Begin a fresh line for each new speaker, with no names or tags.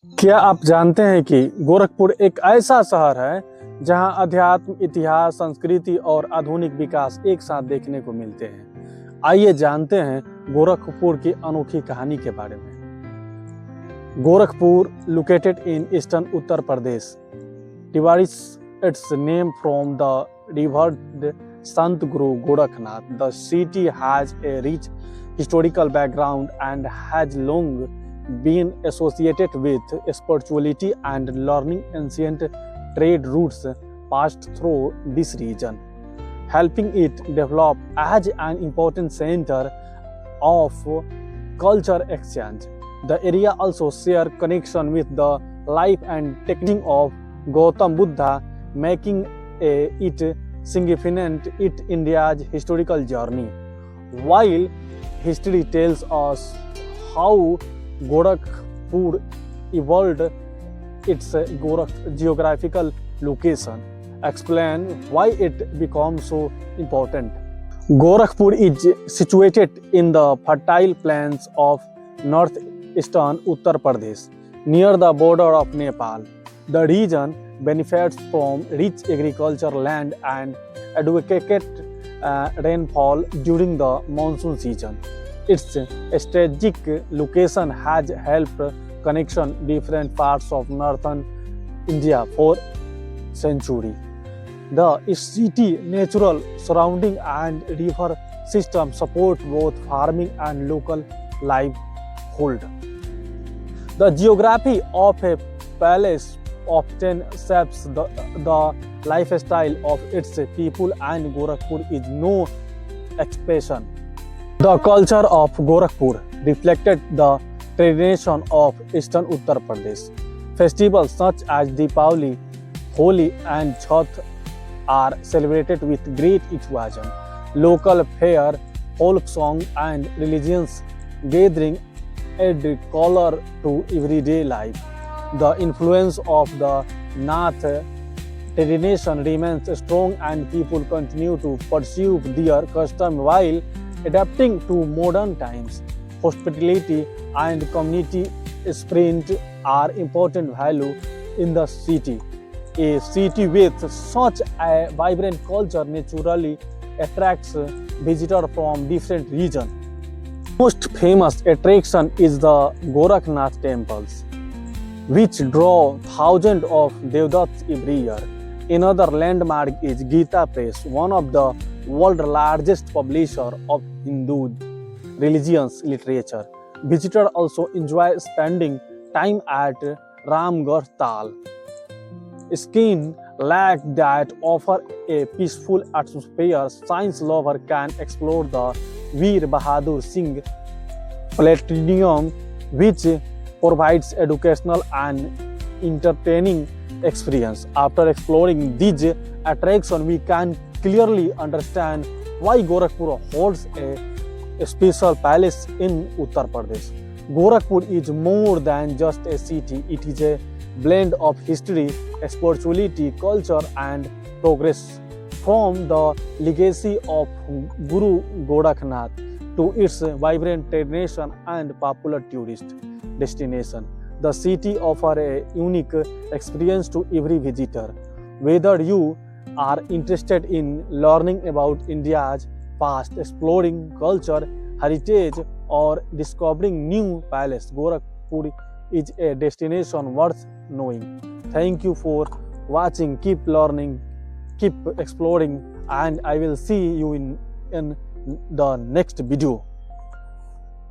क्या आप जानते हैं कि गोरखपुर एक ऐसा शहर है जहां अध्यात्म, इतिहास, संस्कृति और आधुनिक विकास एक साथ देखने को मिलते हैं। आइए जानते हैं गोरखपुर की अनोखी कहानी के बारे में। Gorakhpur, located in eastern Uttar Pradesh, derives its name from the revered Sant Guru Gorakhnath. The city has a rich historical background and has long been associated with spirituality and learning. Ancient trade routes passed through this region, helping it develop as an important center of culture exchange. The area also shares connection with the life and teaching of Gautam Buddha, making it significant in India's historical journey. While history tells us how Gorakhpur evolved, its geographical location explain why it becomes so important. Gorakhpur is situated in the fertile plains of northeastern Uttar Pradesh, near the border of Nepal. The region benefits from rich agricultural land and adequate rainfall during the monsoon season. Its strategic location has helped connection different parts of northern India for centuries. The city natural surrounding and river system support both farming and local livelihood. The geography of a palace often shapes the lifestyle of its people, and Gorakhpur is no exception. The culture of Gorakhpur reflected the tradition of eastern Uttar Pradesh. Festivals such as Deepavali, Holi and Chhath are celebrated with great enthusiasm. Local fair, folk song and religious gathering add color to everyday life. The influence of the Nath tradition remains strong, and people continue to pursue their custom while adapting to modern times. Hospitality and community spirit are important value in the city. A city with such a vibrant culture naturally attracts visitors from different regions. Most famous attraction is the Gorakhnath Temples, which draw thousands of Devdats every year. Another landmark is Geeta Press, one of the world's largest publisher of Hindu religious literature. Visitors also enjoy spending time at Ramgarh Tal, skiing lake that offer a peaceful atmosphere. Science lover can explore the Veer Bahadur Singh Planetarium, which provides educational and entertaining experience. After exploring these attractions, we can clearly understand why Gorakhpur holds a special place in Uttar Pradesh. Gorakhpur is more than just a city. It is a blend of history, spirituality, culture and progress. From the legacy of Guru Gorakhnath to its vibrant tradition and popular tourist destination, the city offers a unique experience to every visitor. Whether you are interested in learning about India's past, exploring culture, heritage, or discovering new palaces, Gorakhpur is a destination worth knowing. Thank you for watching. Keep learning, keep exploring, and I will see you in the next video.